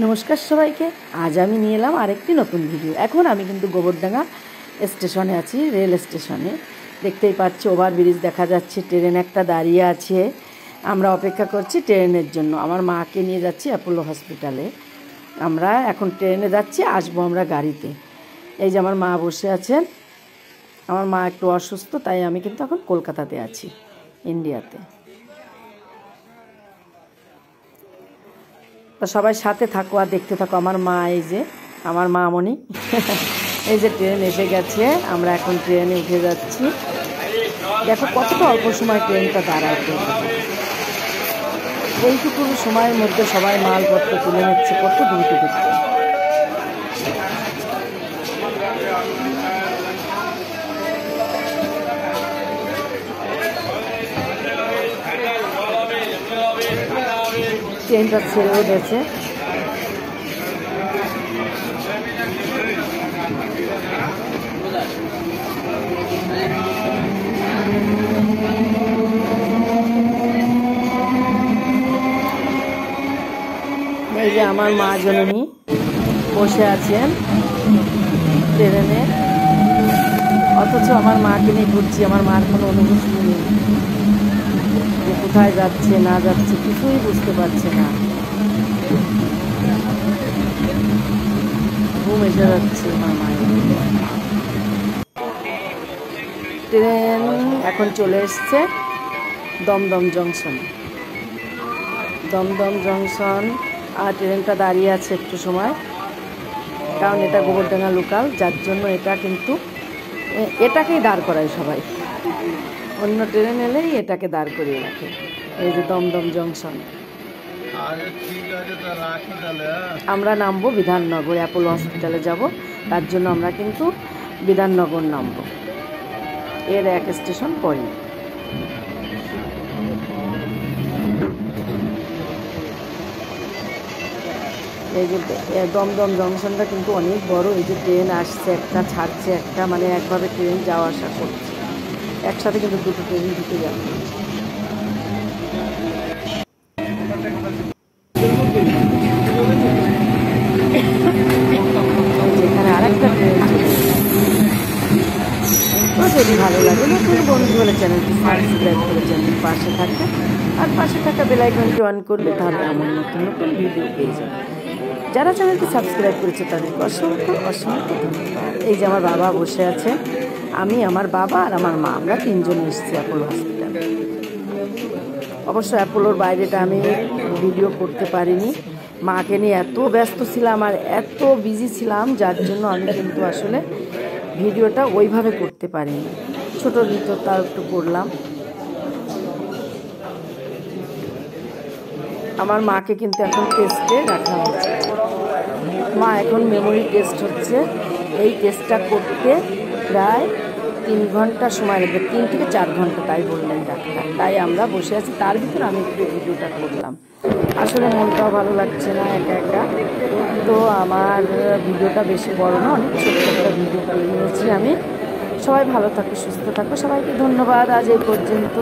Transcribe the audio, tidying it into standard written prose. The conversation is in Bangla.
নমস্কার সবাইকে। আজ আমি নিয়ে এলাম আরেকটি নতুন ভিডিও। এখন আমি কিন্তু গোবরডাঙ্গা স্টেশনে আছি, রেল স্টেশনে। দেখতেই পাচ্ছি ওভারব্রিজ দেখা যাচ্ছে, ট্রেন একটা দাঁড়িয়ে আছে। আমরা অপেক্ষা করছি ট্রেনের জন্য। আমার মাকে নিয়ে যাচ্ছি অ্যাপোলো হসপিটালে। আমরা এখন ট্রেনে যাচ্ছি, আসবো আমরা গাড়িতে। এই যে আমার মা বসে আছেন। আমার মা একটু অসুস্থ, তাই আমি কিন্তু এখন কলকাতাতে আছি, ইন্ডিয়াতে। তো সবাই সাথে থাকো আর দেখতে থাকো। আমার মা, এই যে আমার মামনি এই যে ট্রেন এসে গেছে, আমরা এখন ট্রেনে উঠে যাচ্ছি। দেখো কতটা অল্প সময় ট্রেনটা দাঁড়ায়। এইটুকু সময়ের মধ্যে সবাই মালপত্র তুলে নিচ্ছে, কত দ্রুত করছে। ট্রেনটা ছেড়েও গেছে। এই যে আমার মা জননী বসে আছেন ট্রেনে, অথচ আমার মাকে নিয়ে ঘুরছি। আমার মার কোনো অনুভূতি নেই, কোথায় যাচ্ছে না যাচ্ছে কিছুই বুঝতে পারছে না। ঘুম এসে যাচ্ছে আমার মায়ের। ট্রেন এখন চলে এসছে দমদম জংশন। দমদম জংশন আর ট্রেনটা দাঁড়িয়ে আছে একটু সময়, কারণ এটা গোবরডাঙ্গা লোকাল, যার জন্য এটা কিন্তু এটাকেই দাঁড় করায় সবাই। অন্য ট্রেন এলেই এটাকে দাঁড় করিয়ে রাখে। এই যে দমদম জংশন। আমরা নামবো বিধাননগর, অ্যাপোলো হসপিটালে যাব, তার জন্য আমরা কিন্তু বিধাননগর নামবো, এর এক স্টেশন পরে। এই যে দমদম জংশনটা কিন্তু অনেক বড়। এই যে ট্রেন আসছে একটা, ছাড়ছে একটা, মানে একভাবে ট্রেন যাওয়া আসা করছে। একসাথে কিন্তু দুটো ট্রেন ঢুকে যাবে। যেখানে আরেকটা ট্রেন তো যদি ভালো লাগে, নতুন বন্ধু হলে চ্যানেলটি সাবস্ক্রাইব করে চ্যানেল পাশে থাকবে, আর পাশে থাকা বেল আইকনটি অন করলে তাহলে আমার নতুন নতুন ভিডিও পেয়ে যাবে। যারা চ্যানেলটি সাবস্ক্রাইব করেছে তাদেরকে অসংখ্য অসংখ্য ধন্যবাদ। এই যে আমার বাবা বসে আছে, আমি, আমার বাবা আর আমার মা, আমরা তিনজন এসেছি অ্যাপোলো হসপিটালে। অবশ্য অ্যাপোলোর বাইরেটা আমি ভিডিও করতে পারিনি, মাকে নিয়ে এত ব্যস্ত ছিলাম আর এত বিজি ছিলাম, যার জন্য আমি কিন্তু আসলে ভিডিওটা ওইভাবে করতে পারিনি। ছোটো ভিডিও তাও একটু করলাম। আমার মাকে কিন্তু এখন টেস্টে রাখা হচ্ছে। মা এখন মেমোরি টেস্ট হচ্ছে। এই টেস্টটা করতে প্রায় 3 ঘন্টা সময় লাগবে, 3 থেকে 4 ঘন্টা তাই বললেন ডাক্তার। তাই আমরা বসে আছি, তার ভিতরে আমি একটু ভিডিওটা করলাম। আসলে মনটাও ভালো লাগছে না একা একা, তো আমার ভিডিওটা বেশি বড় না, অনেক ছোট্ট একটা ভিডিও করে নিয়েছি আমি। সবাই ভালো থাকো, সুস্থ থাকো, সবাইকে ধন্যবাদ। আজ এই পর্যন্ত।